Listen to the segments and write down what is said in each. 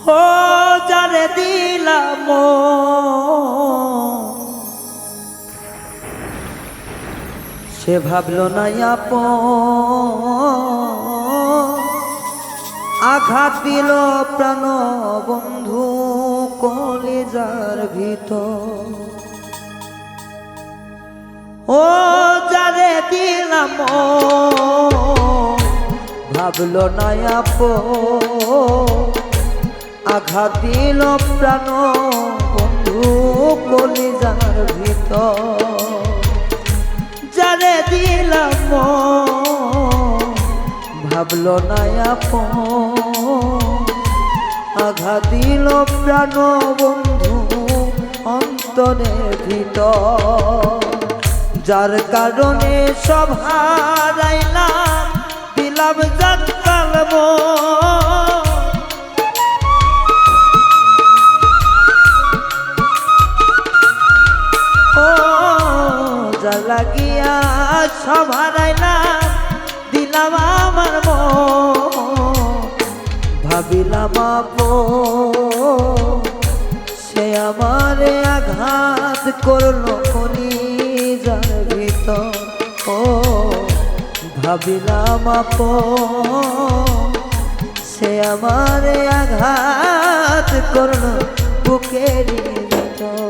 ও যারে দিলাম সে ভাবলো না আঘাত দিল প্রাণ বন্ধু কলিজার ভিতর। ও যারে দিলাম ভাবলো না আঘাত দিল প্রাণ বন্ধু কলিজার ভিতর। যারে দিলাম ভাবলো না আঘাত দিল প্রাণ বন্ধু অন্তরের ভিতর। যার কারণে সব হারাইলাম দিলাম জানতাম ও যা লাগিয়া সব হারাইলাম দিলাম আমার ভাবিলাম সে আমারে আঘাত করলো কলিজার ভিতর। ও ভাবিলাম সে আমারে আঘাত করলো বুকের ভিতর।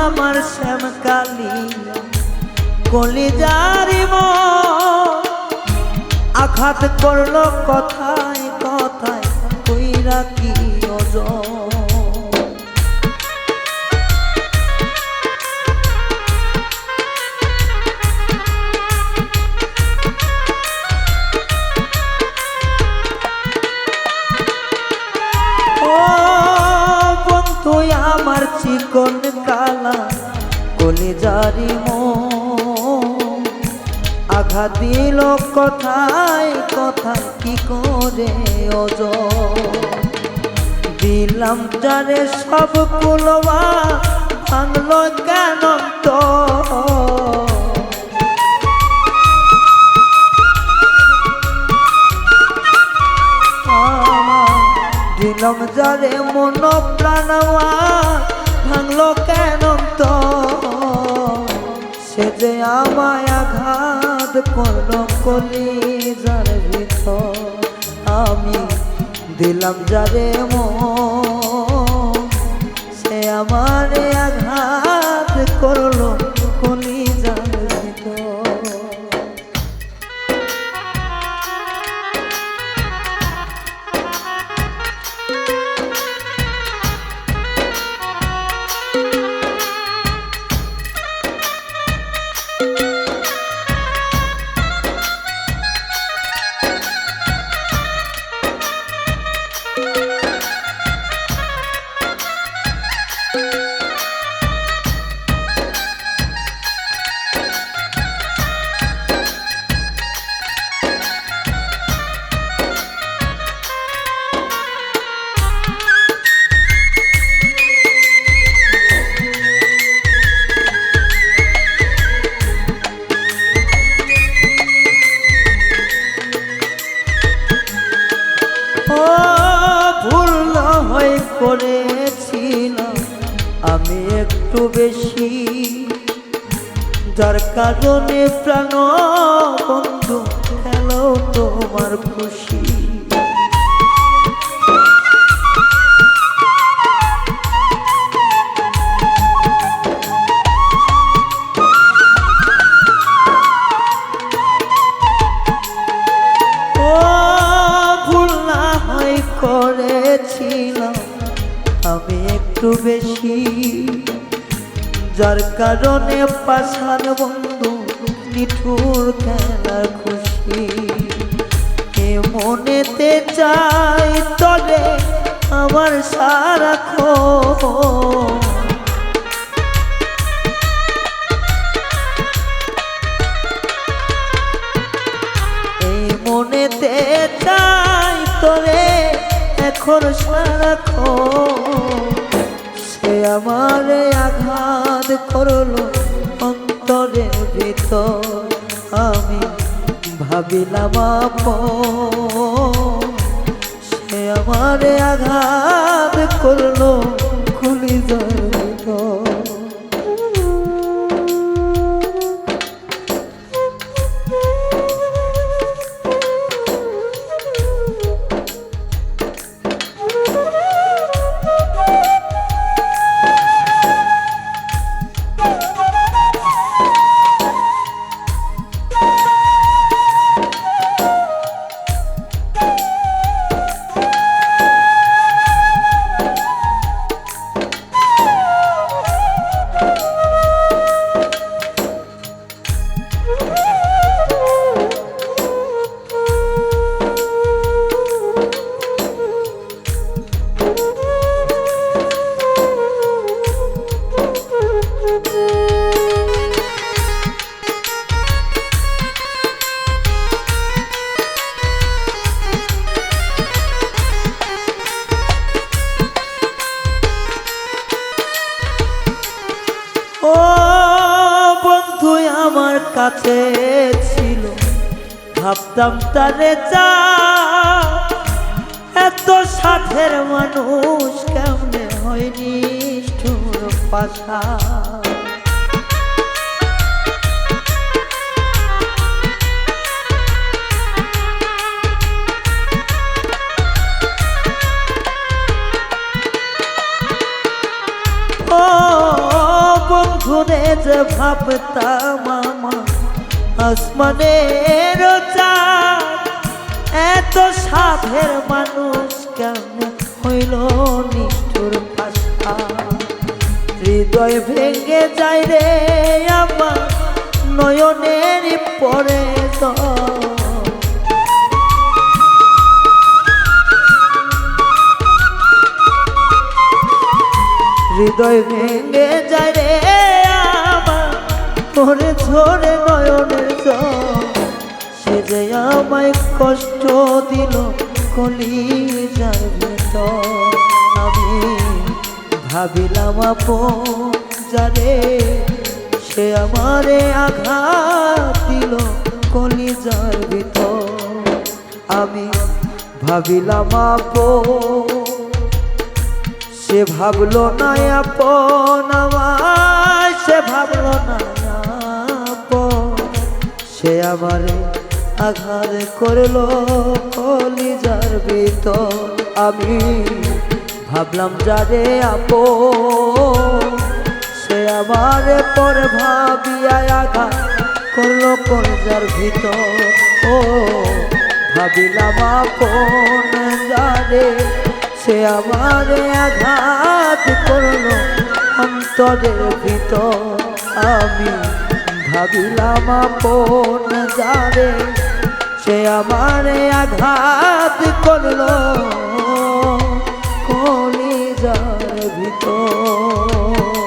আমার শ্যামকালী কলিজারি আঘাত করলো কথায় কথায় কইরা কি ওজন। ও বন্ধু আমার চিকন কালা কলিজারি আঘাত দিল কথায় কথায় কি করে ওজন। দিলাম যারে সব কুলবা ভাঙলো কেন তো দিলাম যারে মন প্রাণবা ভাঙলো কেন তো সে যে আমায় আঘাত করলো কলিজার ভিতর। আমি দিলাম যারে সে আমারে আঘাত করলো কলিজার ভিতর। করেছিলাম আমি একটু বেশি যার কারণে প্রাণ বন্ধু হলো তোমার খুশি। ও ভুল না হয় করেছিলাম আমি একটু বেশি, যার কারণে পাষাণ বন্ধু নিঠুর খেলার খুশি। এ মনেতে চাই তলে আমার সারাক্ষণ, এই মনেতে চাই তলে এখন সারাক্ষণ। সে আমার আঘাত করলো অন্তরের ভিতর, আমি ভাবিলাম আপন। সে আমার আঘাত করলো কলিজার ভিতর। ও বন্ধু আমার কাছে ছিল, ভাবতাম তারে চা, এত সাধের মানুষ কেমনে হয়নি নিষ্ঠুর পাষাণ। বন্ধুরে যে ভাবতাম আমার আসমানের চাঁদ, এত সাধের মানুষ কেমন হইল নিষ্ঠুর পাষাণ। হৃদয় ভেঙে যায় রে আমার নয়নের পরে জল, হৃদয় ভেঙে যায় রে আমার পরে ঝরে নয়নের জল। সে যে আমায় কষ্ট দিল কলিজার ভিতর, আমি ভাবিলাম আপন যারে, সে আমারে আঘাত দিল কলিজার ভিতর। আমি ভাবিলাম আপন, সে ভাবলো না আপন আমায়, সে ভাবলো না আপন। সে আমারে আঘাত করলো কলিজার ভিতর, আমি ভাবলাম যারে আপন, সে আমারে পর ভাবিয়া আঘাত করলো কলিজার ভিতর। ও ভাবিলাম আপন যারে, সে আমারে আঘাত করলো অন্তরের ভিতর, আমি ভাবিলাম আপন যারে, সে আমারে আঘাত করলো কলিজার ভিতর।